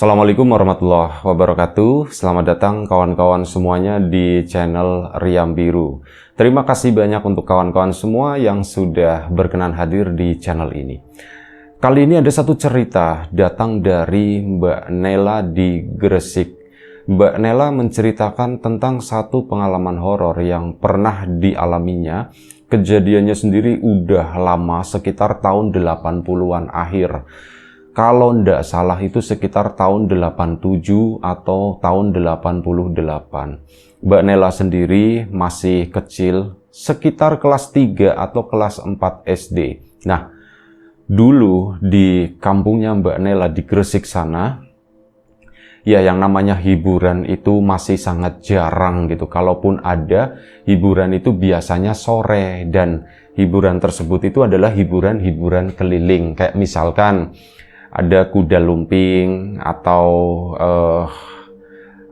Assalamualaikum warahmatullahi wabarakatuh. Selamat datang kawan-kawan semuanya di channel Riam Biru. Terima kasih banyak untuk kawan-kawan semua yang sudah berkenan hadir di channel ini. Kali ini ada satu cerita datang dari Mbak Nela di Gresik. Mbak Nela menceritakan tentang satu pengalaman horor yang pernah dialaminya. Kejadiannya sendiri udah lama, sekitar tahun 80-an akhir. Kalau ndak salah itu sekitar tahun 87 atau tahun 88. Mbak Nela sendiri masih kecil, sekitar kelas 3 atau kelas 4 SD. Nah, dulu di kampungnya Mbak Nela di Gresik sana, ya yang namanya hiburan itu masih sangat jarang gitu. Kalaupun ada, hiburan itu biasanya sore, dan hiburan tersebut itu adalah hiburan-hiburan keliling. Kayak misalkan ada kuda lumping, atau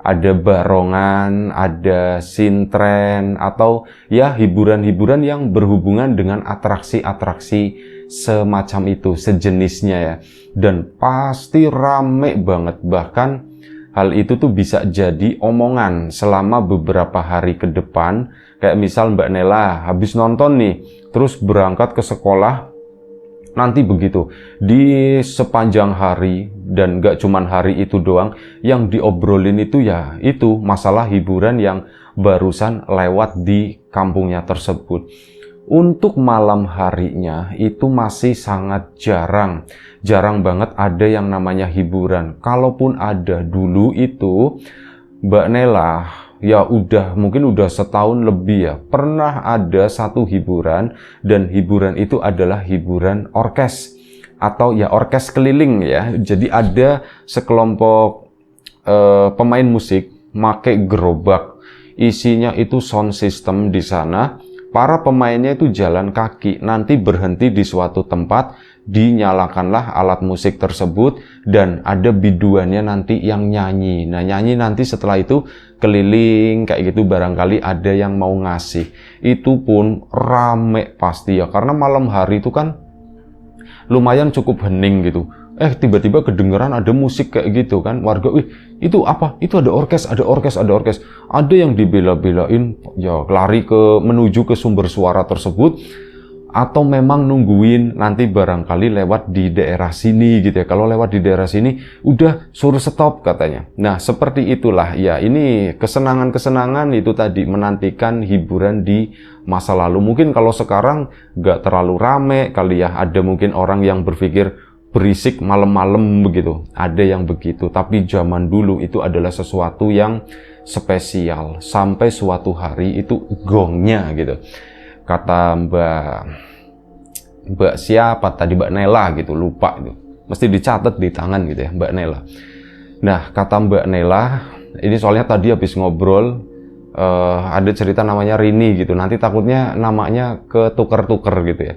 ada barongan, ada sintren, atau ya hiburan-hiburan yang berhubungan dengan atraksi-atraksi semacam itu, sejenisnya ya. Dan pasti rame banget, bahkan hal itu tuh bisa jadi omongan selama beberapa hari ke depan. Kayak misal Mbak Nela habis nonton nih, terus berangkat ke sekolah, nanti begitu, di sepanjang hari, dan gak cuman hari itu doang, yang diobrolin itu ya itu masalah hiburan yang barusan lewat di kampungnya tersebut. Untuk malam harinya itu masih sangat jarang banget ada yang namanya hiburan. Kalaupun ada dulu itu, Mbak Nela ya mungkin udah setahun lebih ya, pernah ada satu hiburan, dan hiburan itu adalah hiburan orkes atau ya orkes keliling ya. Jadi ada sekelompok pemain musik make gerobak, isinya itu sound system di sana. Para pemainnya itu jalan kaki, nanti berhenti di suatu tempat, dinyalakanlah alat musik tersebut, dan ada biduannya nanti yang nyanyi. Nah, nyanyi nanti setelah itu keliling kayak gitu, barangkali ada yang mau ngasih. Itu pun rame pasti ya, karena malam hari itu kan lumayan cukup hening gitu. Tiba-tiba kedengeran ada musik kayak gitu kan, warga, itu apa? Itu ada orkes. Ada yang dibela-belain ya lari menuju ke sumber suara tersebut, atau memang nungguin nanti barangkali lewat di daerah sini gitu ya. Kalau lewat di daerah sini udah suruh stop katanya. Nah, seperti itulah ya, ini kesenangan-kesenangan itu tadi, menantikan hiburan di masa lalu. Mungkin kalau sekarang nggak terlalu rame kali ya, ada mungkin orang yang berpikir berisik malam-malam begitu, ada yang begitu. Tapi zaman dulu itu adalah sesuatu yang spesial, sampai suatu hari itu gongnya gitu, kata Mbak siapa tadi, Mbak Nela gitu, lupa itu, mesti dicatat di tangan gitu ya, Mbak Nela. Nah, kata Mbak Nela, ini soalnya tadi habis ngobrol, ada cerita namanya Rini gitu, nanti takutnya namanya ketuker-tuker gitu ya.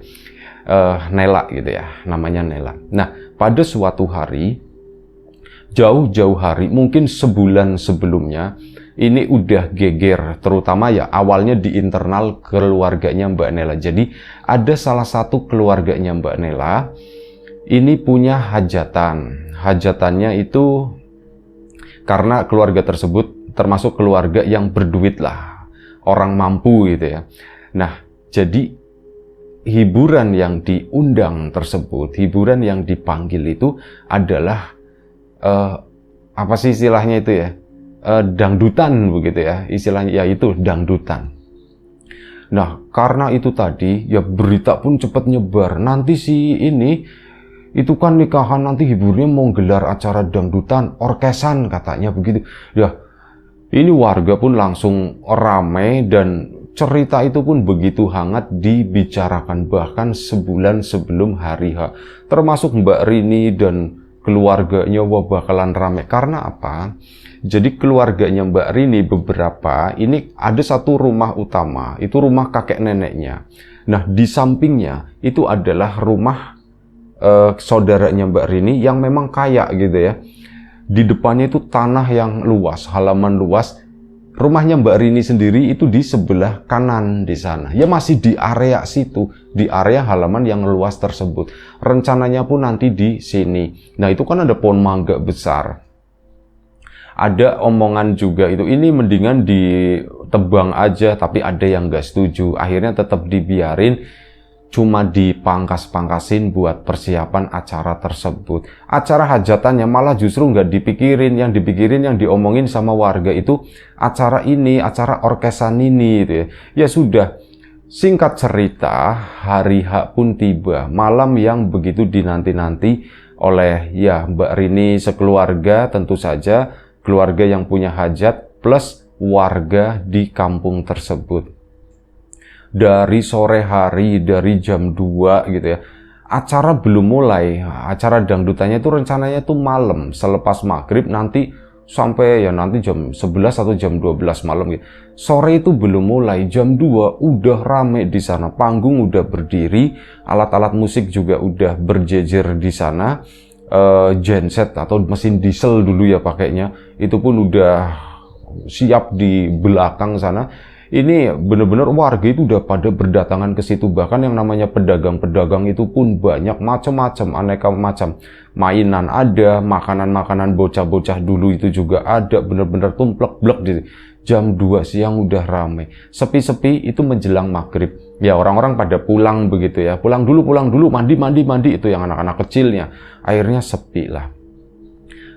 Nela gitu ya, namanya Nela. Nah, pada suatu hari, jauh-jauh hari, mungkin sebulan sebelumnya, ini udah geger, terutama ya awalnya di internal keluarganya Mbak Nela. Jadi ada salah satu keluarganya Mbak Nela ini punya hajatan. Hajatannya itu karena keluarga tersebut termasuk keluarga yang berduit lah, orang mampu gitu ya. Nah, jadi hiburan yang diundang tersebut, hiburan yang dipanggil itu adalah apa sih istilahnya itu ya, dangdutan begitu ya, istilahnya ya itu dangdutan. Nah, karena itu tadi ya berita pun cepat nyebar, nanti si ini itu kan nikahan, nanti hiburnya mau gelar acara dangdutan, orkesan katanya begitu ya. Ini warga pun langsung ramai, dan cerita itu pun begitu hangat dibicarakan bahkan sebulan sebelum hari H. Termasuk Mbak Rini dan keluarganya bakalan rame. Karena apa? Jadi keluarganya Mbak Rini beberapa, ini ada satu rumah utama, itu rumah kakek neneknya. Nah, di sampingnya itu adalah rumah saudaranya Mbak Rini yang memang kaya gitu ya. Di depannya itu tanah yang luas, halaman luas. Rumahnya Mbak Rini sendiri itu di sebelah kanan di sana. Ya masih di area situ, di area halaman yang luas tersebut. Rencananya pun nanti di sini. Nah, itu kan ada pohon mangga besar. Ada omongan juga itu, ini mendingan ditebang aja, tapi ada yang nggak setuju. Akhirnya tetap dibiarin, cuma dipangkas-pangkasin buat persiapan acara tersebut. Acara hajatannya malah justru nggak dipikirin, yang dipikirin, yang diomongin sama warga itu acara ini, acara orkesan ini gitu ya. Ya sudah, singkat cerita, hari H pun tiba, malam yang begitu dinanti-nanti oleh ya Mbak Rini sekeluarga, tentu saja keluarga yang punya hajat plus warga di kampung tersebut. Dari sore hari, dari jam 2 gitu ya, acara belum mulai. Acara dangdutannya itu rencananya tuh malam, selepas maghrib nanti sampai ya nanti jam 11 atau jam 12 malam gitu. Sore itu belum mulai, jam 2 udah rame di sana, panggung udah berdiri, alat-alat musik juga udah berjejer di sana. Genset atau mesin diesel dulu ya pakainya, itu pun udah siap di belakang sana. Ini benar-benar warga itu udah pada berdatangan ke situ, bahkan yang namanya pedagang-pedagang itu pun banyak, macam-macam, aneka macam mainan ada, makanan-makanan bocah-bocah dulu itu juga ada, benar-benar tumplek-blek di jam 2 siang udah ramai. Sepi-sepi itu menjelang maghrib. Ya orang-orang pada pulang begitu ya. Pulang dulu, mandi itu yang anak-anak kecilnya. Akhirnya sepi lah.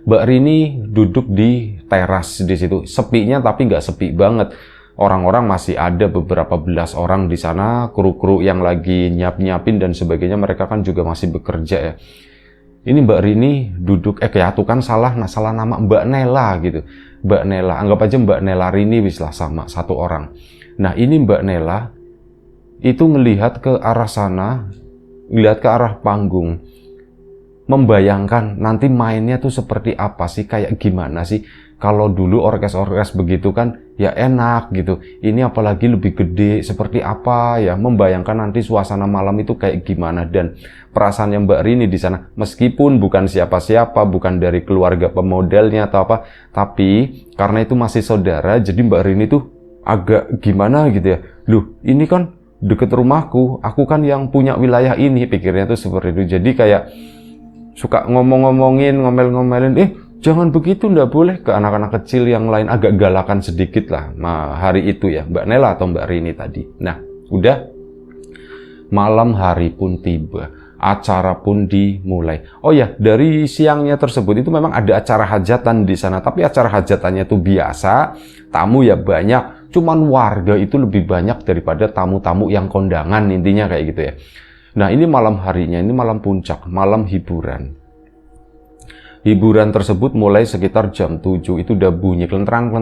Mbak Rini duduk di teras di situ. Sepinya tapi nggak sepi banget. Orang-orang masih ada beberapa belas orang di sana, kru-kru yang lagi nyiapin dan sebagainya. Mereka kan juga masih bekerja ya. Ini Mbak Rini duduk, tuh kan salah nama Mbak Nela gitu. Mbak Nela, anggap aja Mbak Nela Rini wis lah sama, satu orang. Nah ini Mbak Nela itu ngelihat ke arah sana, ngelihat ke arah panggung. Membayangkan nanti mainnya tuh seperti apa sih, kayak gimana sih. Kalau dulu orkes-orkes begitu kan ya enak gitu. Ini apalagi lebih gede, seperti apa ya. Membayangkan nanti suasana malam itu kayak gimana. Dan perasaannya Mbak Rini di sana, meskipun bukan siapa-siapa, bukan dari keluarga pemodelnya atau apa, tapi karena itu masih saudara, jadi Mbak Rini tuh agak gimana gitu ya. Loh, ini kan deket rumahku, aku kan yang punya wilayah ini, pikirnya tuh seperti itu. Jadi kayak suka ngomong-ngomongin, ngomel-ngomelin, jangan begitu, ndak boleh, ke anak-anak kecil yang lain, agak galakan sedikit lah hari itu ya, Mbak Nela atau Mbak Rini tadi. Nah, udah malam hari pun tiba, acara pun dimulai. Oh ya, dari siangnya tersebut itu memang ada acara hajatan di sana, tapi acara hajatannya itu biasa, tamu ya banyak, cuman warga itu lebih banyak daripada tamu-tamu yang kondangan, intinya kayak gitu ya. Nah ini malam harinya, ini malam puncak, malam hiburan. Hiburan tersebut mulai sekitar jam 7, itu udah bunyi klentrang,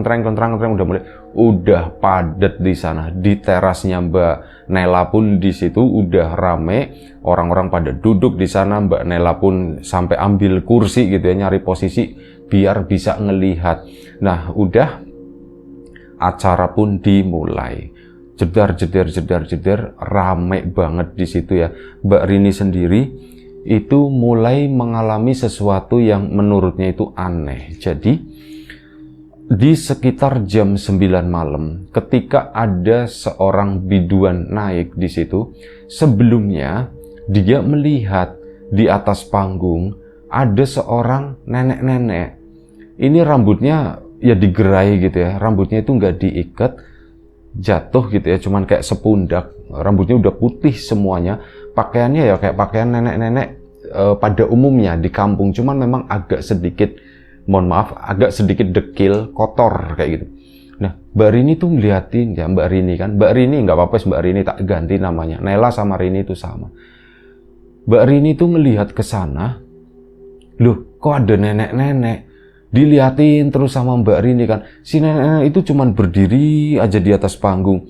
udah padat di sana. Di terasnya Mbak Nela pun di situ udah rame, orang-orang pada duduk di sana. Mbak Nela pun sampai ambil kursi gitu ya, nyari posisi biar bisa ngelihat. Nah udah, acara pun dimulai. Jedar, rame banget di situ ya. Mbak Rini sendiri itu mulai mengalami sesuatu yang menurutnya itu aneh. Jadi di sekitar jam 9 malam, ketika ada seorang biduan naik di situ, sebelumnya dia melihat di atas panggung ada seorang nenek-nenek. Ini rambutnya ya digerai gitu ya, rambutnya itu nggak diikat, jatuh gitu ya, cuman kayak sepundak, rambutnya udah putih semuanya, pakaiannya ya kayak pakaian nenek-nenek pada umumnya di kampung, cuman memang agak sedikit, mohon maaf, agak sedikit dekil, kotor kayak gitu. Nah Mbak Rini tuh ngeliatin ya, Mbak Rini kan, Mbak Rini nggak apa-apa, Mbak Rini tak ganti namanya, Nela sama Rini itu sama. Mbak Rini tuh ngelihat ke sana, loh kok ada nenek-nenek. Diliatin terus sama Mbak Rini kan, si nenek itu cuman berdiri aja di atas panggung.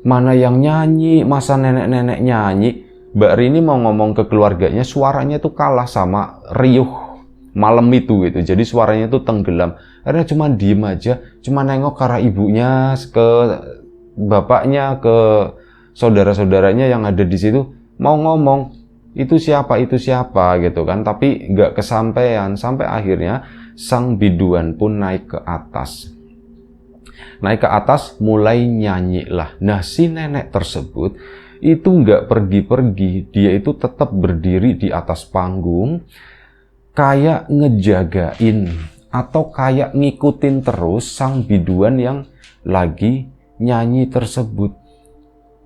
Mana yang nyanyi, masa nenek-nenek nyanyi. Mbak Rini mau ngomong ke keluarganya, suaranya tuh kalah sama riuh malam itu gitu. Jadi suaranya tuh tenggelam. Akhirnya cuman diem aja, cuman nengok ke arah ibunya, ke bapaknya, ke saudara-saudaranya yang ada di situ, mau ngomong. Itu siapa gitu kan, tapi nggak kesampaian. Sampai akhirnya sang biduan pun naik ke atas, mulai nyanyi lah. Nah si nenek tersebut itu nggak pergi-pergi, dia itu tetap berdiri di atas panggung, kayak ngejagain atau kayak ngikutin terus sang biduan yang lagi nyanyi tersebut.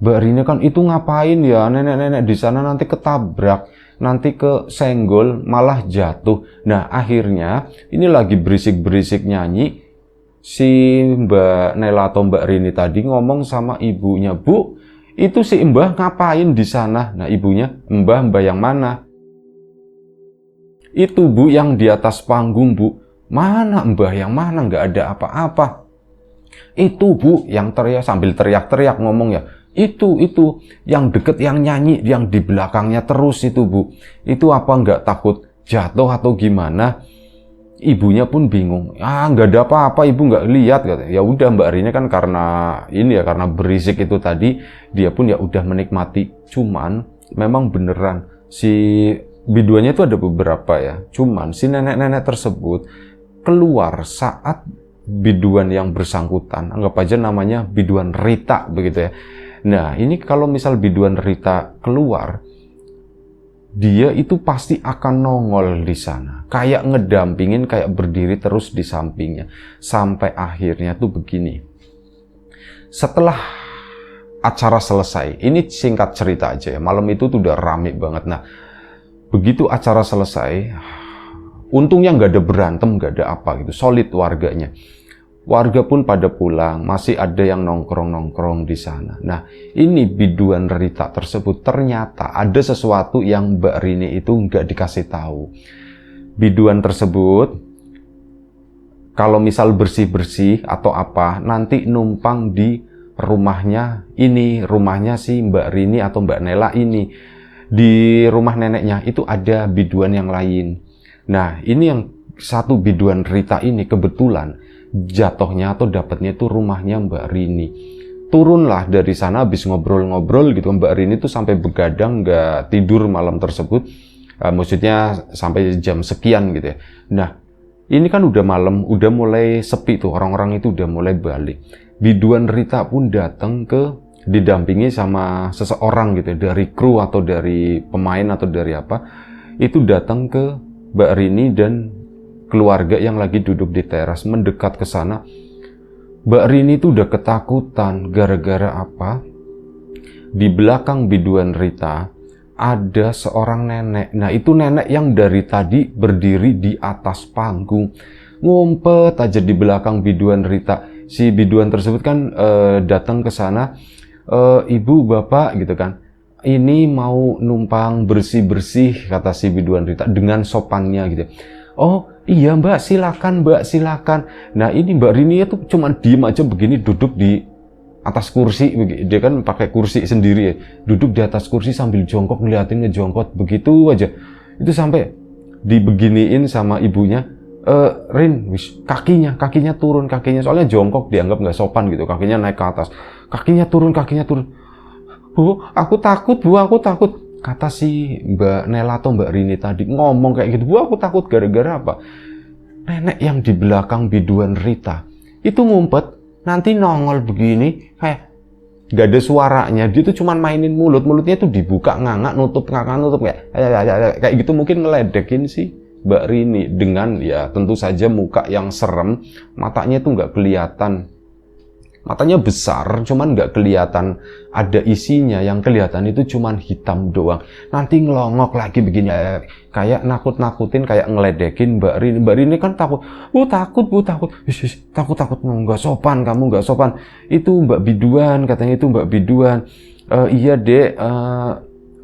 Mbak Rini kan, itu ngapain ya nenek-nenek di sana, nanti ketabrak, nanti kesenggol, malah jatuh. Nah akhirnya ini lagi berisik-berisik nyanyi, si Mbak Nela atau Mbak Rini tadi ngomong sama ibunya, "Bu, itu si Mbah ngapain di sana?" Nah ibunya, Mbah yang mana?" "Itu Bu, yang di atas panggung Bu." "Mana Mbah yang mana? Nggak ada apa-apa." "Itu Bu," yang teriak sambil teriak-teriak ngomong ya, itu yang deket, yang nyanyi, yang di belakangnya terus itu Bu. Itu apa nggak takut jatuh atau gimana?" Ibunya pun bingung. "Ah, nggak ada apa-apa, Ibu nggak lihat." Kata. Ya udah, Mbak Rina kan karena ini ya, karena berisik itu tadi, dia pun ya udah menikmati. Cuman memang beneran si biduannya itu ada beberapa ya. Cuman si nenek-nenek tersebut keluar saat biduan yang bersangkutan, anggap aja namanya biduan Rita begitu ya. Nah, ini kalau misal biduan Rita keluar, dia itu pasti akan nongol di sana, kayak ngedampingin, kayak berdiri terus di sampingnya. Sampai akhirnya tuh begini. Setelah acara selesai, ini singkat cerita aja ya, malam itu tuh udah rame banget. Nah, begitu acara selesai, untungnya nggak ada berantem, nggak ada apa gitu, solid warganya. Warga pun pada pulang, masih ada yang nongkrong-nongkrong di sana. Nah, ini biduan Rita tersebut ternyata ada sesuatu yang Mbak Rini itu nggak dikasih tahu. Biduan tersebut, kalau misal bersih-bersih atau apa, nanti numpang di rumahnya ini, rumahnya si Mbak Rini atau Mbak Nela ini. Di rumah neneknya itu ada biduan yang lain. Nah, ini yang satu biduan Rita ini kebetulan jatuhnya atau dapatnya itu rumahnya Mbak Rini. Turunlah dari sana habis ngobrol-ngobrol gitu, Mbak Rini tuh sampai begadang nggak tidur malam tersebut. Maksudnya sampai jam sekian gitu ya. Nah, ini kan udah malam, udah mulai sepi tuh, orang-orang itu udah mulai balik. Biduan Rita pun datang didampingi sama seseorang gitu ya, dari kru atau dari pemain atau dari apa, itu datang ke Mbak Rini dan keluarga yang lagi duduk di teras, mendekat ke sana. Mbak Rini tuh udah ketakutan gara-gara apa? Di belakang biduan Rita ada seorang nenek. Nah, itu nenek yang dari tadi berdiri di atas panggung, ngumpet aja di belakang biduan Rita. Si biduan tersebut kan datang ke sana, "Ibu, Bapak," gitu kan. "Ini mau numpang bersih-bersih," kata si biduan Rita dengan sopannya gitu. "Oh iya Mbak, silakan Mbak, silakan." Nah ini Mbak Rini itu cuma diem aja begini, duduk di atas kursi. Dia kan pakai kursi sendiri ya, duduk di atas kursi sambil jongkok, ngeliatin ngejongkok begitu aja. Itu sampai dibeginiin sama ibunya, "Rin, kakinya turun, kakinya," soalnya jongkok dianggap nggak sopan gitu, kakinya naik ke atas. Kakinya turun. "Bu, aku takut Bu, aku takut." Kata si Mbak Nela atau Mbak Rini tadi ngomong kayak gitu, "Bu, aku takut gara-gara apa?" Nenek yang di belakang biduan Rita itu ngumpet, nanti nongol begini kayak gak ada suaranya. Dia tuh cuman mainin mulutnya tuh dibuka, ngangak nutup kayak gitu, mungkin ngeledekin si Mbak Rini dengan ya tentu saja muka yang serem, matanya tuh nggak kelihatan. Matanya besar, cuman nggak kelihatan ada isinya, yang kelihatan itu cuman hitam doang. Nanti ngelongok lagi begini, kayak nakut-nakutin, kayak ngeledekin Mbak Rini. Mbak Rini kan takut, Bu, takut. Takut, nggak sopan, kamu nggak sopan. Itu Mbak Biduan, katanya itu Mbak Biduan. Iya Dek,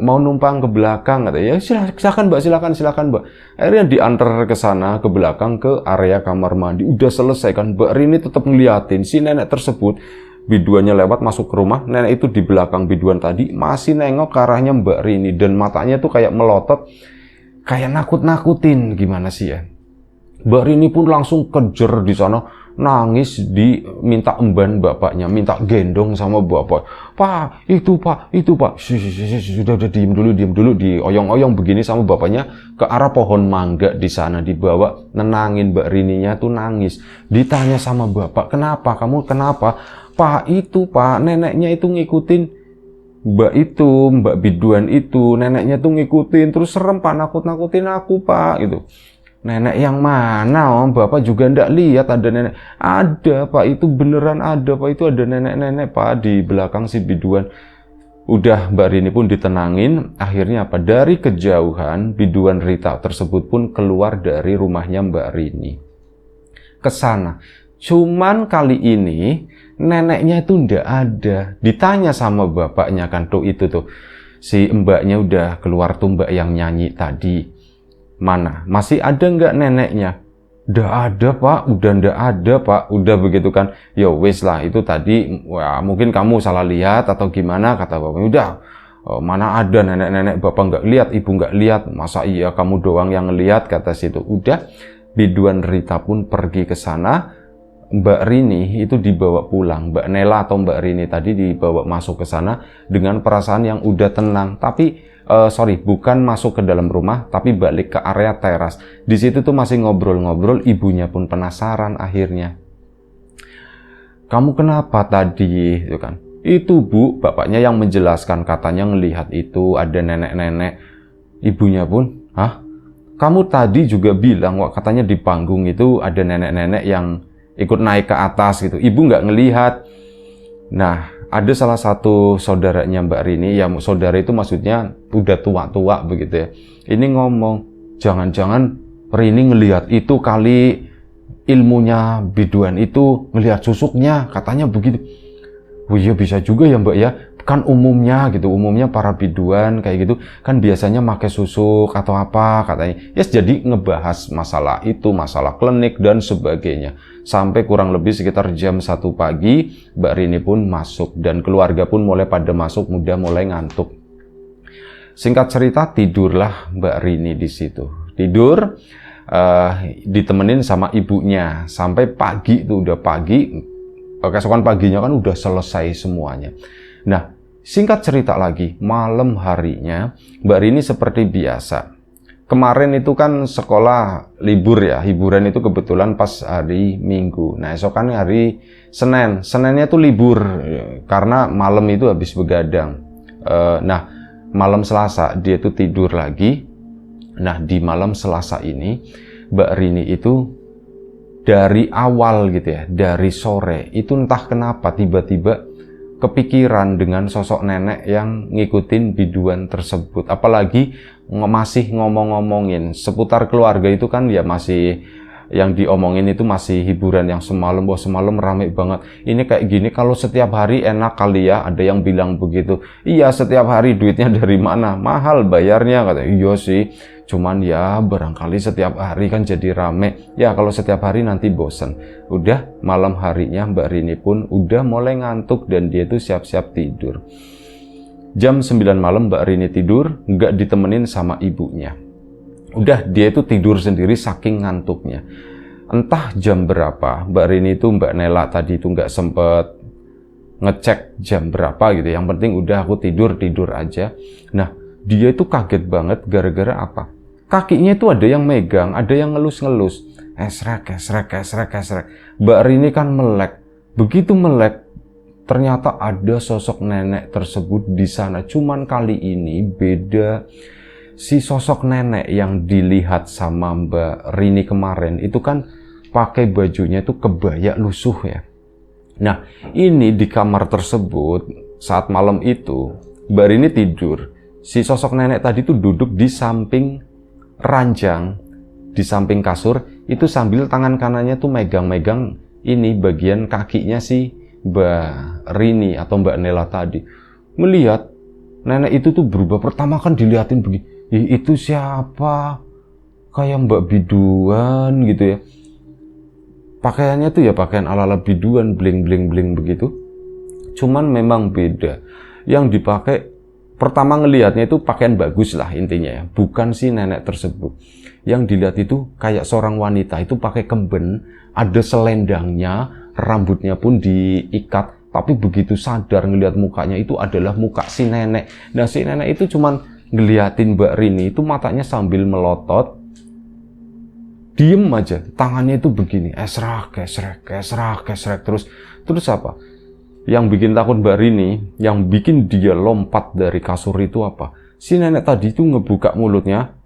mau numpang ke belakang, katanya. Ya silakan Mbak. Akhirnya diantar ke sana, ke belakang, ke area kamar mandi. Udah selesai kan, Mbak Rini tetap ngeliatin si nenek tersebut. Biduannya lewat masuk ke rumah, nenek itu di belakang biduan tadi masih nengok ke arahnya Mbak Rini, dan matanya tuh kayak melotot, kayak nakut-nakutin. Gimana sih ya? Mbak Rini pun langsung kejer di sana, nangis, minta emban bapaknya, minta gendong sama bapak. Pak, itu Pak. Sudah diem dulu, dioyong-oyong begini sama bapaknya ke arah pohon mangga di sana, dibawa, nenangin Mbak Rininya tuh nangis. Ditanya sama bapak, "Kenapa? Kamu kenapa?" "Pak, itu Pak, neneknya itu ngikutin Mbak Biduan itu, neneknya tuh ngikutin, terus serem Pak, nakut-nakutin aku Pak," gitu. Nenek yang mana Om? Bapak juga ndak lihat ada nenek. Ada Pak, itu beneran ada Pak, itu ada nenek-nenek Pak di belakang si biduan. Udah Mbak Rini pun ditenangin, akhirnya apa? Dari kejauhan biduan Rita tersebut pun keluar dari rumahnya Mbak Rini ke sana. Cuman kali ini neneknya itu ndak ada. Ditanya sama bapaknya kan tuh itu tuh. Si mbaknya udah keluar tuh, mbak yang nyanyi tadi. Mana? Masih ada nggak neneknya? Nggak ada Pak, udah nggak ada Pak, udah begitu kan. Ya wes lah, itu tadi wah, mungkin kamu salah lihat atau gimana, kata bapaknya. Udah, mana ada nenek-nenek, bapak nggak lihat, ibu nggak lihat, masa iya kamu doang yang ngelihat, kata situ. Udah, biduan Rita pun pergi ke sana. Mbak Rini itu dibawa pulang, Mbak Nela atau Mbak Rini tadi dibawa masuk ke sana dengan perasaan yang udah tenang. Tapi bukan masuk ke dalam rumah, tapi balik ke area teras. Di situ tuh masih ngobrol-ngobrol, ibunya pun penasaran akhirnya. Kamu kenapa tadi? Itu kan. Itu Bu, bapaknya yang menjelaskan, katanya ngelihat itu ada nenek-nenek. Ibunya pun, hah? Kamu tadi juga bilang, wah, katanya di panggung itu ada nenek-nenek yang ikut naik ke atas gitu. Ibu nggak ngelihat. Nah, ada salah satu saudaranya Mbak Rini, ya saudara itu maksudnya udah tua-tua begitu ya. Ini ngomong, jangan-jangan Rini ngelihat itu kali, ilmunya biduan itu ngelihat susuknya, katanya begitu. Oh iya bisa juga ya Mbak ya. Kan umumnya gitu, umumnya para biduan kayak gitu kan biasanya pakai susuk atau apa katanya. Yes, jadi ngebahas masalah itu, masalah klinik dan sebagainya. Sampai kurang lebih sekitar jam 1 pagi, Mbak Rini pun masuk dan keluarga pun mulai pada masuk, udah mulai ngantuk. Singkat cerita, tidurlah Mbak Rini di situ. Tidur, ditemenin sama ibunya sampai pagi, itu udah pagi. Keesokan paginya kan udah selesai semuanya. Nah, singkat cerita lagi, malam harinya Mbak Rini seperti biasa. Kemarin itu kan sekolah libur ya, hiburan itu kebetulan pas hari Minggu. Nah, esokan hari Senin. Seninnya tuh libur karena malam itu habis begadang. Nah, malam Selasa dia tuh tidur lagi. Nah, di malam Selasa ini Mbak Rini itu dari awal gitu ya, dari sore itu entah kenapa tiba-tiba kepikiran dengan sosok nenek yang ngikutin biduan tersebut. Apalagi masih ngomong-ngomongin seputar keluarga itu kan ya, masih yang diomongin itu masih hiburan yang semalam, wah semalam rame banget. Ini kayak gini kalau setiap hari enak kali ya, ada yang bilang begitu. Iya, setiap hari duitnya dari mana? Mahal bayarnya, kata. Iya sih, cuman ya barangkali setiap hari kan jadi rame. Ya kalau setiap hari nanti bosen. Udah malam harinya Mbak Rini pun udah mulai ngantuk dan dia tuh siap-siap tidur. Jam 9 malam Mbak Rini tidur, nggak ditemenin sama ibunya. Udah dia itu tidur sendiri saking ngantuknya. Entah jam berapa, Mbak Rini itu, Mbak Nela tadi itu nggak sempet ngecek jam berapa gitu. Yang penting udah aku tidur aja. Nah, dia itu kaget banget gara-gara apa? Kakinya itu ada yang megang, ada yang ngelus-ngelus. Esrek. Mbak Rini kan melek. Begitu melek, ternyata ada sosok nenek tersebut di sana. Cuman kali ini beda. Si sosok nenek yang dilihat sama Mbak Rini kemarin itu kan pakai bajunya itu kebaya lusuh ya. Nah, ini di kamar tersebut saat malam itu Mbak Rini tidur. Si sosok nenek tadi tuh duduk di samping ranjang, di samping kasur, itu sambil tangan kanannya tuh megang-megang ini bagian kakinya si Mbak Rini atau Mbak Nela tadi. Melihat nenek itu tuh berubah. Pertama kan dilihatin begini, itu siapa? Kayak Mbak Biduan gitu ya. Pakaiannya tuh ya pakaian ala-ala biduan, bling-bling begitu. Cuman memang beda. Yang dipakai, pertama ngelihatnya itu pakaian bagus lah intinya ya. Bukan si nenek tersebut. Yang dilihat itu kayak seorang wanita, itu pakai kemben, ada selendangnya, rambutnya pun diikat. Tapi begitu sadar ngelihat mukanya itu adalah muka si nenek. Nah, si nenek itu cuman ngeliatin Mbak Rini itu matanya sambil melotot, diem aja, tangannya itu begini, esrak, terus apa? Yang bikin takut Mbak Rini, yang bikin dia lompat dari kasur itu apa? Si nenek tadi itu ngebuka mulutnya,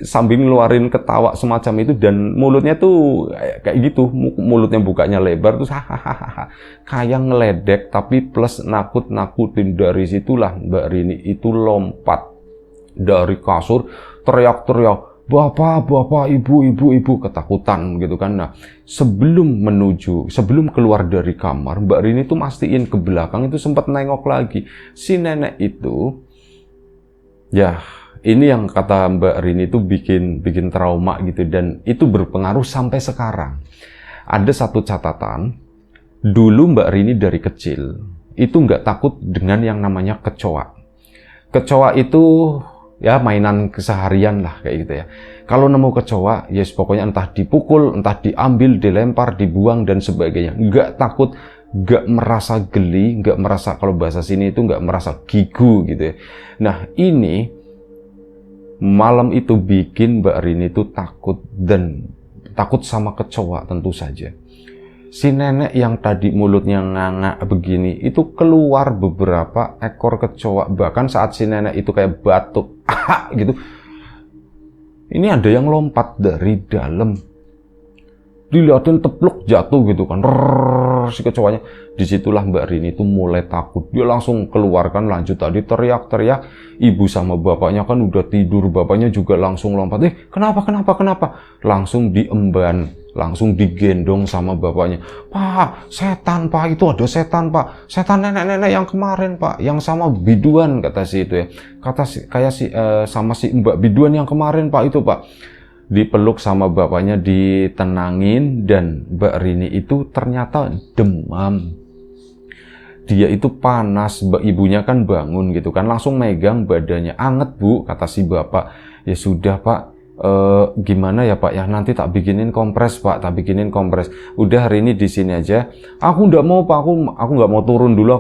sambil ngeluarin ketawa semacam itu, dan mulutnya tuh kayak gitu, mulutnya bukanya lebar terus hahaha, kayak ngeledek tapi plus nakut-nakutin. Dari situlah Mbak Rini itu lompat dari kasur, teriak-teriak, bapak, ibu, ketakutan gitu kan. Nah, sebelum keluar dari kamar, Mbak Rini tuh mastiin ke belakang itu sempat nengok lagi. Si nenek itu, ya ini yang kata Mbak Rini itu bikin trauma gitu, dan itu berpengaruh sampai sekarang. Ada satu catatan, dulu Mbak Rini dari kecil itu nggak takut dengan yang namanya kecoa. Kecoa itu ya mainan keseharian lah kayak gitu ya. Kalau nemu kecoa, yes pokoknya entah dipukul, entah diambil, dilempar, dibuang dan sebagainya. Nggak takut, nggak merasa geli, nggak merasa, kalau bahasa sini itu nggak merasa gigu gitu ya. Nah ini malam itu bikin Mbak Rini itu takut, dan takut sama kecoa tentu saja. Si nenek yang tadi mulutnya nganga begini, itu keluar beberapa ekor kecoa. Bahkan saat si nenek itu kayak batuk, gitu. Ini ada yang lompat dari dalam. Dilihatin tepluk jatuh gitu kan. Si kecoanya. Disitulah Mbak Rini itu mulai takut. Dia langsung keluarkan, lanjut tadi teriak-teriak. Ibu sama bapaknya kan udah tidur. Bapaknya juga langsung lompat. Kenapa? Langsung diemban. Langsung digendong sama bapaknya. Pak, setan pak, itu ada setan pak. Setan nenek-nenek yang kemarin pak. Yang sama biduan kata si itu ya. Sama si Mbak biduan yang kemarin pak itu pak. Dipeluk sama bapaknya, ditenangin, dan Mbak Rini itu ternyata demam. Dia itu panas, ibunya kan bangun gitu kan, langsung megang badannya. Anget bu, kata si bapak. Ya sudah pak, gimana ya pak ya, nanti tak bikinin kompres pak, tak bikinin kompres. Udah hari ini di sini aja. Aku nggak mau pak, aku nggak mau turun dulu,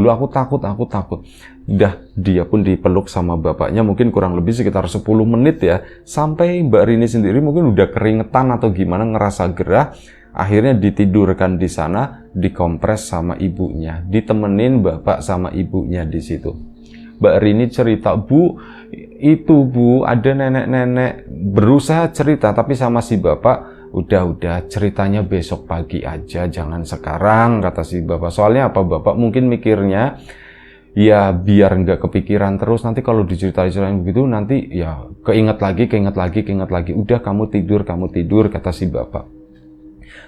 aku takut. Udah, dia pun dipeluk sama bapaknya mungkin kurang lebih sekitar 10 menit ya, sampai Mbak Rini sendiri mungkin udah keringetan atau gimana, ngerasa gerah. Akhirnya ditidurkan di sana, dikompres sama ibunya, ditemenin bapak sama ibunya di situ. Mbak Rini cerita, bu, itu bu, ada nenek-nenek berusaha cerita, tapi sama si bapak, udah ceritanya besok pagi aja, jangan sekarang, kata si bapak. Soalnya apa, bapak mungkin mikirnya, ya biar nggak kepikiran terus, nanti kalau diceritain begitu, nanti ya keinget lagi. Udah kamu tidur, kata si bapak.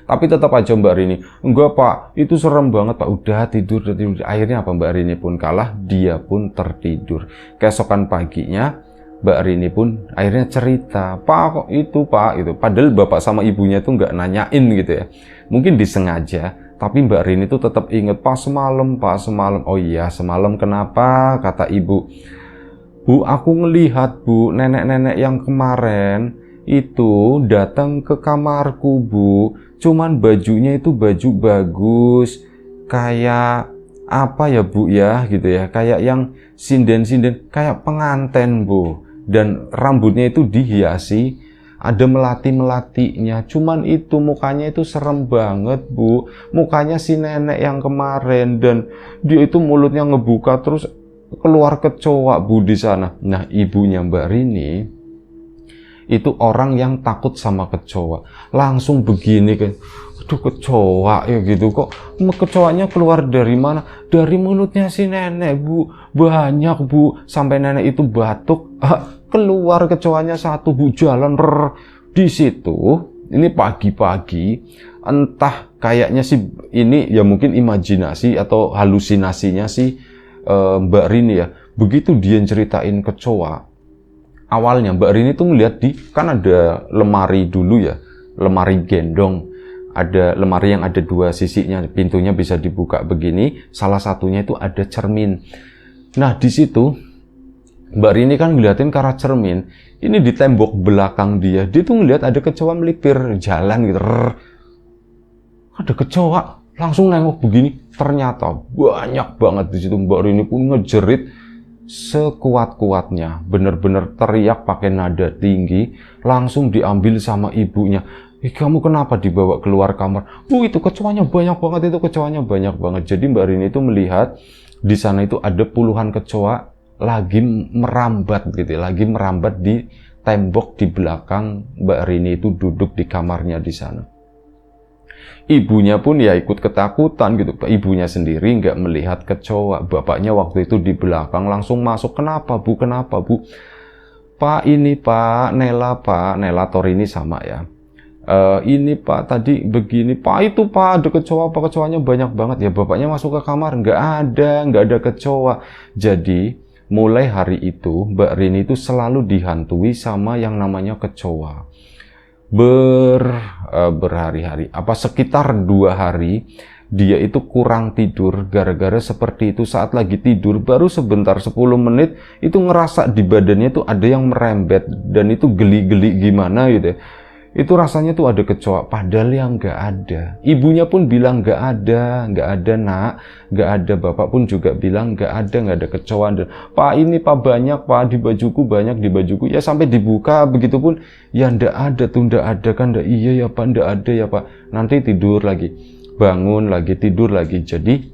Tapi tetap aja Mbak Rini, enggak pak, itu serem banget pak, udah tidur. Akhirnya apa, Mbak Rini pun kalah, dia pun tertidur. Keesokan paginya, Mbak Rini pun akhirnya cerita, pak kok itu pak, itu. Padahal bapak sama ibunya itu nggak nanyain gitu ya. Mungkin disengaja, tapi Mbak Rini itu tetap inget, pak semalam. Oh iya, semalam kenapa, kata ibu. Bu, aku ngelihat bu, nenek-nenek yang kemarin itu datang ke kamarku bu, cuman bajunya itu baju bagus, kayak apa ya bu ya gitu ya, kayak yang sinden-sinden, kayak pengantin bu, dan rambutnya itu dihiasi, ada melati-melatinya, cuman itu mukanya itu serem banget bu, mukanya si nenek yang kemarin, dan dia itu mulutnya ngebuka terus keluar kecoa bu di sana. Nah ibunya Mbak Rini itu orang yang takut sama kecoa, langsung begini kan, aduh kecoa ya gitu, kok kecoanya keluar dari mana? Dari mulutnya si nenek bu, banyak bu, sampai nenek itu batuk, keluar kecoanya satu bu, jalan di situ. Ini pagi-pagi, entah kayaknya sih ini ya mungkin imajinasi atau halusinasinya si Mbak Rini ya. Begitu dia ceritain kecoa, awalnya Mbak Rini tuh ngeliat kan ada lemari dulu ya, lemari gendong. Ada lemari yang ada dua sisinya, pintunya bisa dibuka begini, salah satunya itu ada cermin. Nah di situ Mbak Rini kan ngeliatin ke arah cermin, ini di tembok belakang dia tuh ngeliat ada kecoa melipir jalan gitu. Ada kecoa, langsung nengok begini, ternyata banyak banget di situ. Mbak Rini pun ngejerit sekuat-kuatnya, bener-bener teriak pakai nada tinggi, langsung diambil sama ibunya. Kamu kenapa dibawa keluar kamar? Bu, itu kecoanya banyak banget, Jadi Mbak Rini itu melihat di sana itu ada puluhan kecoa lagi merambat gitu ya, lagi merambat di tembok di belakang Mbak Rini itu duduk di kamarnya di sana. Ibunya pun ya ikut ketakutan gitu. Ibunya sendiri nggak melihat kecoa. Bapaknya waktu itu di belakang langsung masuk. Kenapa bu? Kenapa bu? Pak ini pak, Nela Torini sama ya. Ini pak tadi begini, pak itu pak ada kecoa, pak kecoanya banyak banget ya. Bapaknya masuk ke kamar, nggak ada kecoa. Jadi mulai hari itu Mbak Rini itu selalu dihantui sama yang namanya kecoa. Berhari-hari, sekitar 2 hari dia itu kurang tidur gara-gara seperti itu. Saat lagi tidur baru sebentar 10 menit itu ngerasa di badannya tuh ada yang merembet dan itu geli-geli gimana gitu ya. Itu rasanya tuh ada kecoa, padahal yang nggak ada. Ibunya pun bilang nggak ada nak, nggak ada. Bapak pun juga bilang nggak ada kecoa. Pak ini pak banyak pak di bajuku, banyak di bajuku. Ya sampai dibuka begitu pun ya nggak ada tuh, nggak ada kan? Nggak, iya ya pak, nggak ada ya pak. Nanti tidur lagi, bangun lagi, tidur lagi. Jadi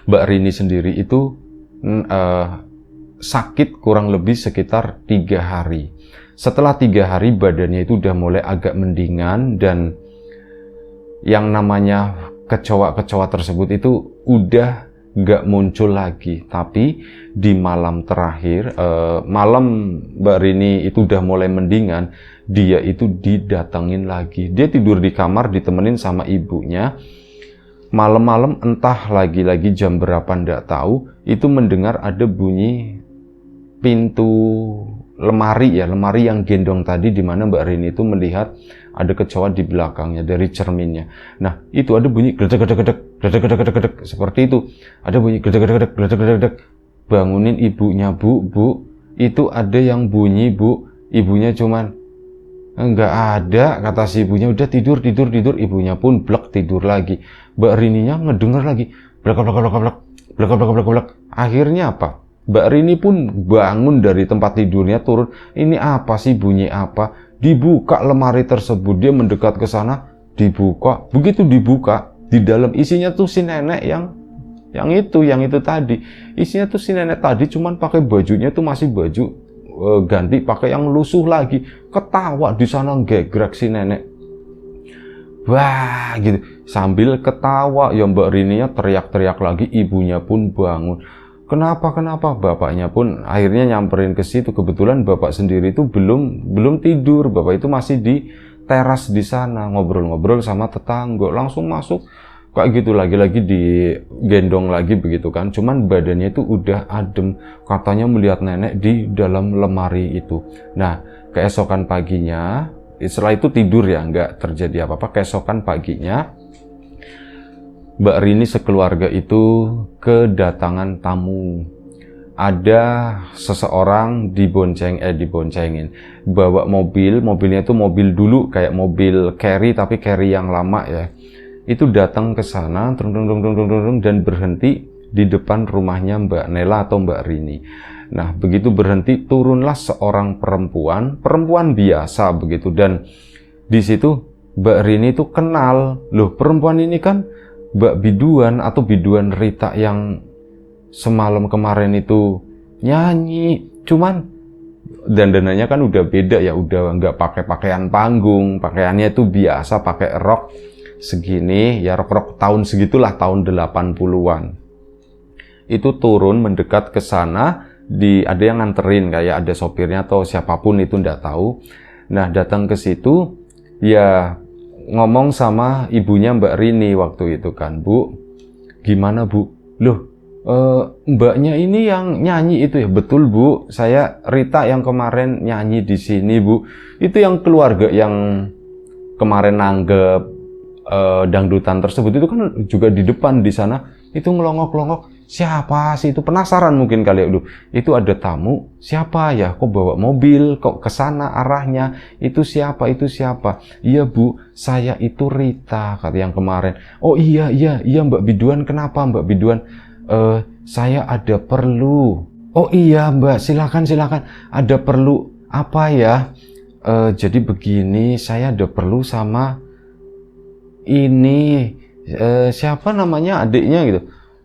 Mbak Rini sendiri itu sakit kurang lebih sekitar 3 hari. Setelah 3 hari badannya itu udah mulai agak mendingan dan yang namanya kecoa-kecoa tersebut itu udah nggak muncul lagi. Tapi di malam terakhir, malam Mbak Rini itu udah mulai mendingan, dia itu didatengin lagi. Dia tidur di kamar ditemenin sama ibunya. Malam-malam entah lagi-lagi jam berapa nggak tahu, itu mendengar ada bunyi pintu lemari yang gendong tadi, di mana Mbak Rini itu melihat ada kecoa di belakangnya dari cerminnya. Nah, itu ada bunyi gledek seperti itu. Ada bunyi gledek. Bangunin ibunya, Bu, itu ada yang bunyi, Bu. Ibunya cuman enggak ada, kata si ibunya. Udah tidur. Ibunya pun blek tidur lagi. Mbak Rininya ngedenger lagi blek. Akhirnya apa? Mbak Rini pun bangun dari tempat tidurnya, turun. Ini apa sih, bunyi apa? Dibuka lemari tersebut, dia mendekat ke sana, dibuka. Begitu dibuka, di dalam isinya tuh si nenek yang itu tadi. Isinya tuh si nenek tadi, cuman pakai bajunya tuh masih baju ganti, pakai yang lusuh lagi. Ketawa di sana, gegrek si nenek. Wah, gitu. Sambil ketawa, ya Mbak Rininya teriak-teriak lagi, ibunya pun bangun. Kenapa? Bapaknya pun akhirnya nyamperin ke situ. Kebetulan bapak sendiri itu belum tidur. Bapak itu masih di teras di sana ngobrol-ngobrol sama tetangga. Langsung masuk kayak gitu, lagi-lagi digendong lagi begitu kan. Cuman badannya itu udah adem. Katanya melihat nenek di dalam lemari itu. Nah, keesokan paginya, setelah itu tidur ya, nggak terjadi apa-apa. Keesokan paginya Mbak Rini sekeluarga itu kedatangan tamu. Ada seseorang diboncengin, bawa mobilnya itu mobil dulu kayak mobil carry, tapi carry yang lama ya. Itu datang ke sana, dan berhenti di depan rumahnya Mbak Nela atau Mbak Rini. Nah, begitu berhenti, turunlah seorang perempuan biasa begitu, dan di situ Mbak Rini itu kenal, loh perempuan ini kan Mbak Biduan atau Biduan Rita yang semalam kemarin itu nyanyi. Cuman dandanannya kan udah beda ya, udah nggak pakai pakaian panggung, pakaiannya itu biasa pakai rok segini ya, rok tahun segitulah, tahun 80-an. Itu turun mendekat ke sana, ada yang nganterin, kayak ada sopirnya atau siapapun itu nggak tahu. Nah, datang ke situ ya, ngomong sama ibunya Mbak Rini waktu itu kan, Bu, gimana Bu? Loh, mbaknya ini yang nyanyi itu ya? Betul Bu, saya Rita yang kemarin nyanyi di sini Bu. Itu yang keluarga yang kemarin nanggep dangdutan tersebut itu kan juga di depan di sana, itu ngelongok-longok. Siapa sih itu? Penasaran mungkin kali ya. Itu ada tamu, siapa ya? Kok bawa mobil, kok ke sana arahnya? Itu siapa? Iya Bu, saya itu Rita, kata yang kemarin. Oh iya Mbak Biduan, kenapa Mbak Biduan? Saya ada perlu. Oh iya Mbak, silakan. Ada perlu apa ya? Jadi begini, saya ada perlu sama ini, siapa namanya adiknya gitu.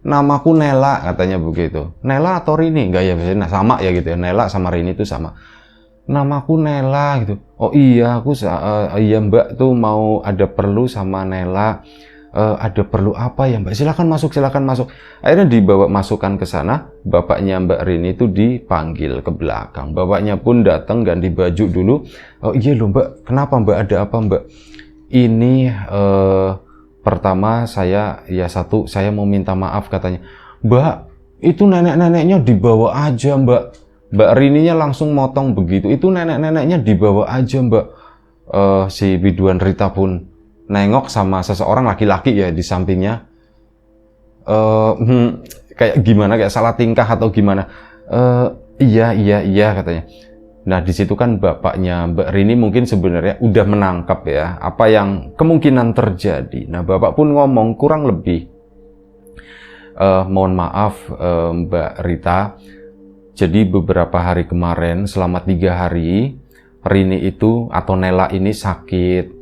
namaku Nela, katanya begitu. Nela atau Rini? Enggak ya, biasanya sama ya gitu ya. Nela sama Rini itu sama. Namaku Nela gitu. Oh iya, iya Mbak tuh mau ada perlu sama Nela. Ada perlu apa ya Mbak? Silakan masuk, silakan masuk. Akhirnya dibawa masukkan ke sana. Bapaknya Mbak Rini itu dipanggil ke belakang. Bapaknya pun datang ganti baju dulu. Oh iya loh Mbak, kenapa Mbak? Ada apa Mbak? Ini pertama saya mau minta maaf, katanya. Mbak, itu nenek-neneknya dibawa aja Mbak. Mbak Rininya langsung motong begitu. Itu nenek-neneknya dibawa aja Mbak. Si biduan Rita pun nengok sama seseorang laki-laki ya di sampingnya. Kayak gimana, kayak salah tingkah atau gimana. Iya katanya. Nah di situ kan bapaknya Mbak Rini mungkin sebenarnya udah menangkap ya apa yang kemungkinan terjadi. Nah bapak pun ngomong kurang lebih, mohon maaf Mbak Rita, jadi beberapa hari kemarin selama 3 hari Rini itu atau Nela ini sakit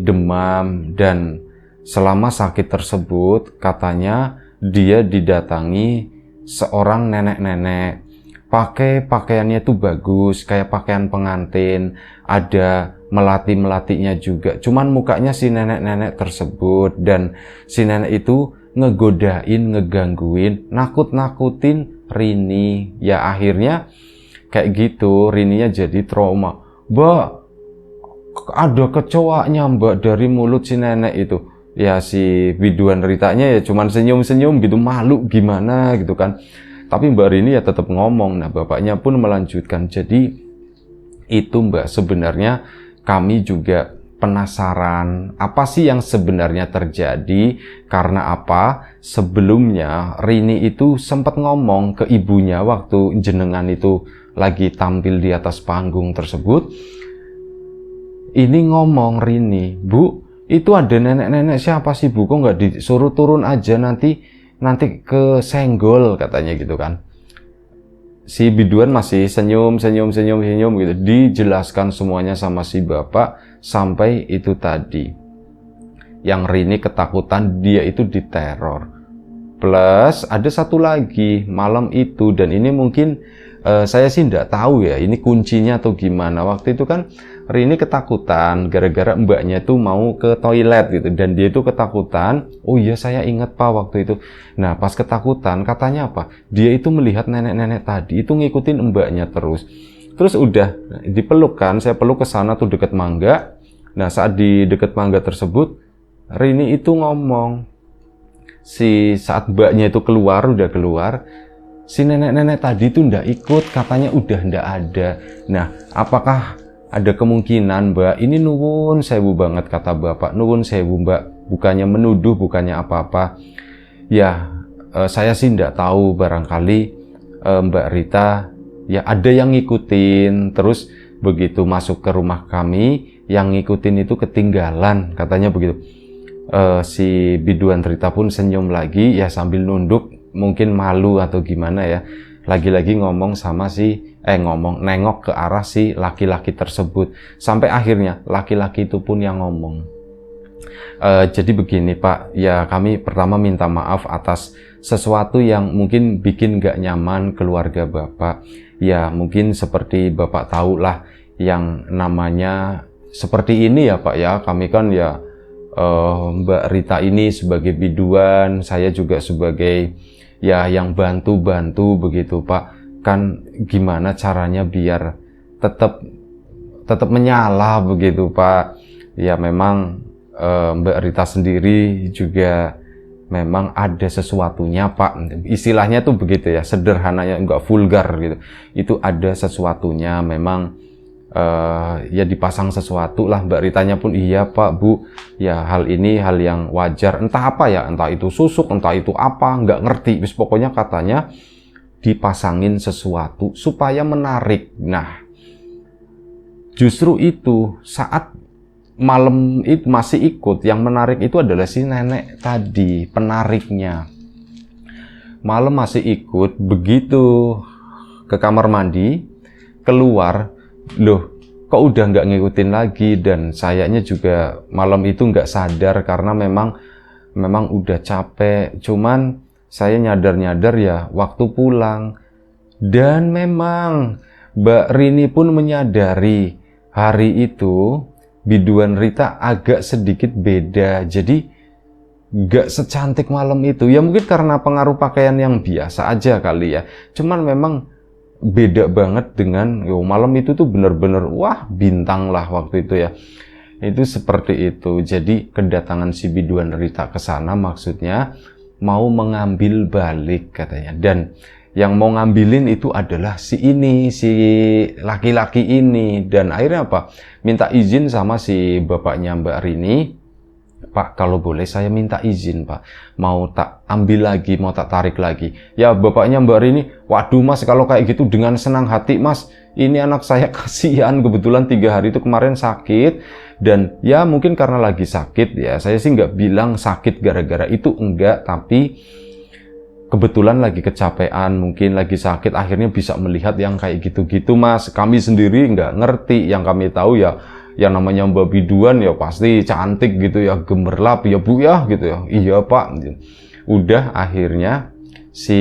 demam, dan selama sakit tersebut katanya dia didatangi seorang nenek-nenek. Pakaiannya tuh bagus, kayak pakaian pengantin, ada melati-melatinya juga. Cuman mukanya si nenek-nenek tersebut, dan si nenek itu ngegodain, ngegangguin, nakut-nakutin Rini. Ya akhirnya kayak gitu, Rininya jadi trauma. Mbak, ada kecoaknya Mbak dari mulut si nenek itu. Ya si biduan Ritanya ya cuman senyum-senyum gitu, malu gimana gitu kan. Tapi Mbak Rini ya tetap ngomong. Nah bapaknya pun melanjutkan, jadi itu Mbak, sebenarnya kami juga penasaran apa sih yang sebenarnya terjadi. Karena apa, sebelumnya Rini itu sempat ngomong ke ibunya waktu jenengan itu lagi tampil di atas panggung tersebut. Ini ngomong Rini, Bu, itu ada nenek-nenek siapa sih Bu, kok nggak disuruh turun aja, nanti ke senggol, katanya gitu kan. Si biduan masih senyum gitu, dijelaskan semuanya sama si bapak sampai itu tadi. Yang Rini ketakutan, dia itu diteror. Plus ada satu lagi malam itu, dan ini mungkin saya sih nggak tahu ya ini kuncinya atau gimana. Waktu itu kan Rini ketakutan gara-gara mbaknya tuh mau ke toilet gitu, dan dia itu ketakutan. Oh iya saya ingat Pak waktu itu. Nah pas ketakutan katanya apa, dia itu melihat nenek-nenek tadi itu ngikutin mbaknya terus udah dipeluk kan. Saya peluk ke sana tuh deket mangga. Nah saat di deket mangga tersebut Rini itu ngomong, saat mbaknya itu udah keluar, si nenek-nenek tadi tuh ndak ikut, katanya udah ndak ada. Nah apakah ada kemungkinan Mbak, ini nuwun sewu banget kata bapak, nuwun sewu Mbak, bukannya menuduh, bukannya apa-apa ya, saya sih ndak tahu, barangkali Mbak Rita ya ada yang ngikutin, terus begitu masuk ke rumah kami yang ngikutin itu ketinggalan, katanya begitu. Si biduan Rita pun senyum lagi ya sambil nunduk, mungkin malu atau gimana ya, lagi-lagi ngomong sama nengok ke arah si laki-laki tersebut, sampai akhirnya laki-laki itu pun yang ngomong. Jadi begini Pak, ya kami pertama minta maaf atas sesuatu yang mungkin bikin gak nyaman keluarga Bapak. Ya mungkin seperti Bapak tahu lah yang namanya seperti ini ya Pak ya, kami kan ya Mbak Rita ini sebagai biduan, saya juga sebagai ya yang bantu-bantu begitu Pak. Kan gimana caranya biar tetap menyala begitu Pak. Ya memang Mbak Rita sendiri juga memang ada sesuatunya Pak. Istilahnya tuh begitu ya, sederhananya, enggak vulgar gitu. Itu ada sesuatunya, memang ya dipasang sesuatu lah. Mbak Ritanya pun iya Pak Bu, ya hal ini hal yang wajar, entah apa ya, entah itu susuk, entah itu apa, nggak ngerti. Pokoknya katanya dipasangin sesuatu supaya menarik. Nah justru itu saat malam itu masih ikut, yang menarik itu adalah si nenek tadi, penariknya. Malam masih ikut, begitu ke kamar mandi keluar, loh kok udah nggak ngikutin lagi. Dan sayanya juga malam itu nggak sadar karena memang udah capek. Cuman saya nyadar-nyadar ya waktu pulang. Dan memang Mbak Rini pun menyadari hari itu biduan Rita agak sedikit beda. Jadi gak secantik malam itu. Ya mungkin karena pengaruh pakaian yang biasa aja kali ya. Cuman memang beda banget dengan malam itu tuh bener-bener wah bintang lah waktu itu ya. Itu seperti itu. Jadi kedatangan si biduan Rita ke sana maksudnya mau mengambil balik katanya. Dan yang mau ngambilin itu adalah si laki-laki ini. Dan akhirnya apa? Minta izin sama si bapaknya Mbak Rini. Pak, kalau boleh saya minta izin, Pak. Mau tak ambil lagi, mau tak tarik lagi. Ya, bapaknya Mbak Rini, waduh Mas, kalau kayak gitu dengan senang hati, Mas. Ini anak saya kasihan, kebetulan 3 hari itu kemarin sakit. Dan ya mungkin karena lagi sakit, ya saya sih nggak bilang sakit gara-gara itu, enggak. Tapi kebetulan lagi kecapean, mungkin lagi sakit, akhirnya bisa melihat yang kayak gitu-gitu, Mas. Kami sendiri nggak ngerti, yang kami tahu ya yang namanya Mbak Biduan ya pasti cantik gitu ya, gemerlap ya Bu ya gitu ya. Iya Pak. Udah akhirnya si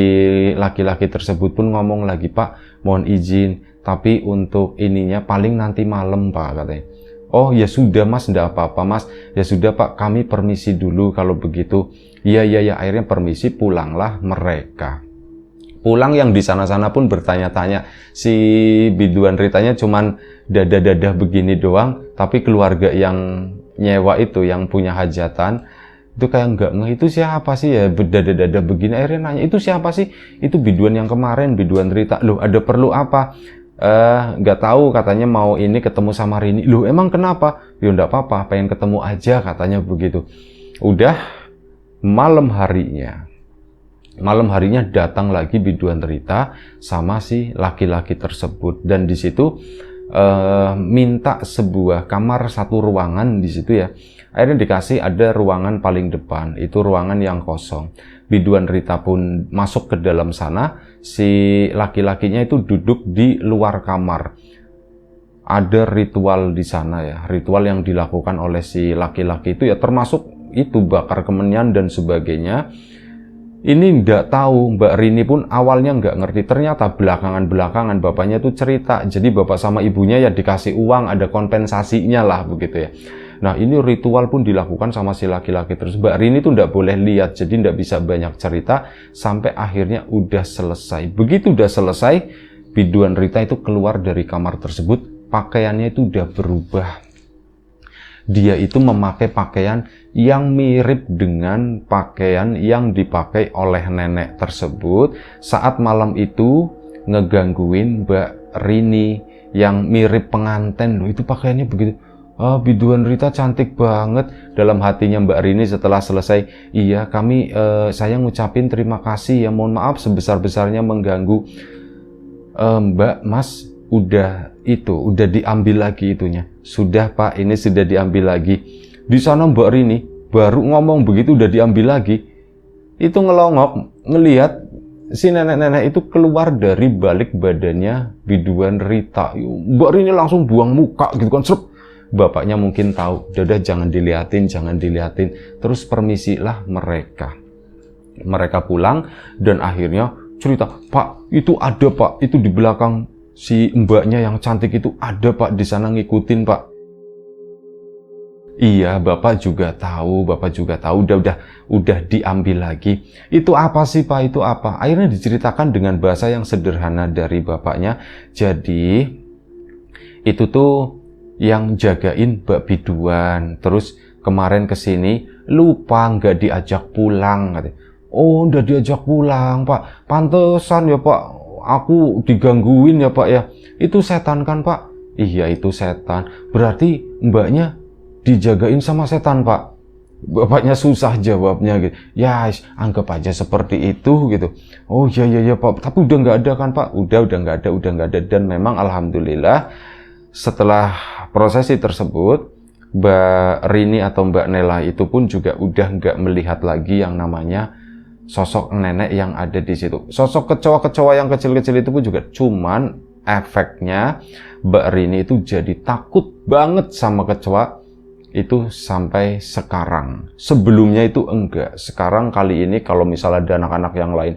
laki-laki tersebut pun ngomong lagi, Pak mohon izin, tapi untuk ininya paling nanti malam Pak katanya. Oh ya sudah Mas, enggak apa-apa Mas. Ya sudah Pak, kami permisi dulu kalau begitu. Iya akhirnya permisi, pulanglah mereka. Pulang yang di sana-sana pun bertanya-tanya. Si biduan Ritanya cuman dada-dada begini doang, tapi keluarga yang nyewa itu, yang punya hajatan, itu kayak nggak ngeh, itu siapa sih ya dada-dada begini. Akhirnya nanya, itu siapa sih? Itu biduan yang kemarin, biduan Rita. Loh, ada perlu apa? Nggak tahu, katanya mau ini ketemu sama Rini. Loh, emang kenapa? Ya nggak apa-apa, pengen ketemu aja katanya begitu. Udah malam harinya datang lagi biduan Rita sama si laki-laki tersebut, dan di situ minta sebuah kamar, satu ruangan di situ ya. Akhirnya dikasih ada ruangan paling depan, itu ruangan yang kosong. Biduan Rita pun masuk ke dalam sana, si laki-lakinya itu duduk di luar kamar. Ada ritual di sana ya, ritual yang dilakukan oleh si laki-laki itu ya, termasuk itu bakar kemenyan dan sebagainya. Ini nggak tahu, Mbak Rini pun awalnya nggak ngerti. Ternyata belakangan bapaknya tuh cerita. Jadi bapak sama ibunya ya dikasih uang, ada kompensasinya lah begitu ya. Nah ini ritual pun dilakukan sama si laki-laki terus. Mbak Rini tuh nggak boleh lihat, jadi nggak bisa banyak cerita. Sampai akhirnya udah selesai. Begitu udah selesai, biduan Rita itu keluar dari kamar tersebut. Pakaiannya itu udah berubah. Dia itu memakai pakaian yang mirip dengan pakaian yang dipakai oleh nenek tersebut saat malam itu ngegangguin Mbak Rini yang mirip pengantin. Loh, itu pakaiannya begitu. Biduan Rita cantik banget. Dalam hatinya Mbak Rini setelah selesai, iya saya ngucapin terima kasih ya, mohon maaf sebesar-besarnya mengganggu. Mbak, Mas, udah diambil lagi itunya. Sudah Pak, ini sudah diambil lagi. Di sana Mbak Rini baru ngomong begitu udah diambil lagi, itu ngelongok ngelihat si nenek-nenek itu keluar dari balik badannya biduan Rita. Mbak Rini langsung buang muka gitu kan, serp. Bapaknya mungkin tahu, udah jangan diliatin. Terus permisilah mereka pulang, dan akhirnya cerita, Pak itu ada Pak, itu di belakang si mbaknya yang cantik itu ada Pak, di sana ngikutin Pak. Iya, Bapak juga tahu, udah diambil lagi. Itu apa sih Pak, itu apa? Akhirnya diceritakan dengan bahasa yang sederhana dari bapaknya. Jadi itu tuh yang jagain Mbak Biduan, terus kemarin kesini lupa nggak diajak pulang katanya. Oh, udah diajak pulang Pak, pantesan ya Pak, aku digangguin ya Pak ya. Itu setan kan Pak? Iya itu setan. Berarti mbaknya dijagain sama setan Pak? Bapaknya susah jawabnya gitu. Ya anggap aja seperti itu gitu. Oh iya Pak, tapi udah nggak ada kan Pak? Udah nggak ada. Dan memang alhamdulillah setelah prosesi tersebut, Mbak Rini atau Mbak Nela itu pun juga udah nggak melihat lagi yang namanya sosok nenek yang ada di situ. Sosok kecoa-kecoa yang kecil-kecil itu pun juga, cuman efeknya Mbak Rini itu jadi takut banget sama kecoa itu sampai sekarang. Sebelumnya itu enggak. Sekarang kali ini kalau misalnya ada anak-anak yang lain,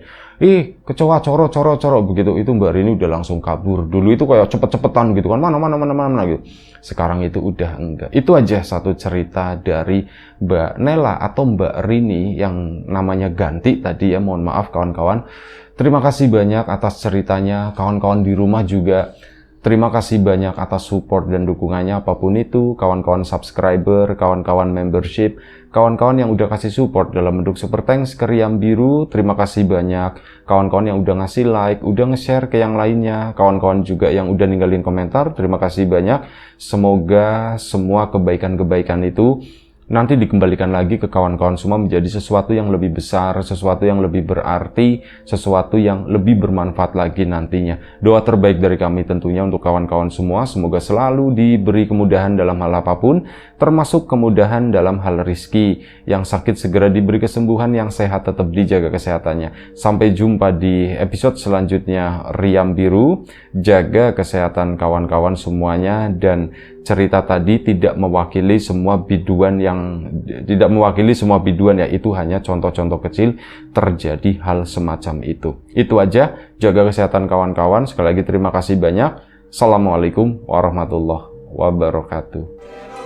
kecoa coro begitu, itu Mbak Rini udah langsung kabur. Dulu itu kayak cepet-cepetan gitu kan, mana gitu. Sekarang itu udah enggak. Itu aja satu cerita dari Mbak Nela atau Mbak Rini yang namanya ganti tadi ya. Mohon maaf kawan-kawan. Terima kasih banyak atas ceritanya. Kawan-kawan di rumah juga terima kasih banyak atas support dan dukungannya apapun itu, kawan-kawan subscriber, kawan-kawan membership, kawan-kawan yang udah kasih support dalam bentuk super thanks ke Riam Biru, terima kasih banyak. Kawan-kawan yang udah ngasih like, udah nge-share ke yang lainnya, kawan-kawan juga yang udah ninggalin komentar, terima kasih banyak. Semoga semua kebaikan-kebaikan itu nanti dikembalikan lagi ke kawan-kawan semua menjadi sesuatu yang lebih besar, sesuatu yang lebih berarti, sesuatu yang lebih bermanfaat lagi nantinya. Doa terbaik dari kami tentunya untuk kawan-kawan semua, semoga selalu diberi kemudahan dalam hal apapun, termasuk kemudahan dalam hal rizki. Yang sakit segera diberi kesembuhan, yang sehat tetap dijaga kesehatannya. Sampai jumpa di episode selanjutnya Riam Biru. Jaga kesehatan kawan-kawan semuanya, dan cerita tadi tidak mewakili semua biduan ya, itu hanya contoh-contoh kecil terjadi hal semacam itu. Itu aja, jaga kesehatan kawan-kawan. Sekali lagi terima kasih banyak. Assalamualaikum warahmatullahi wabarakatuh.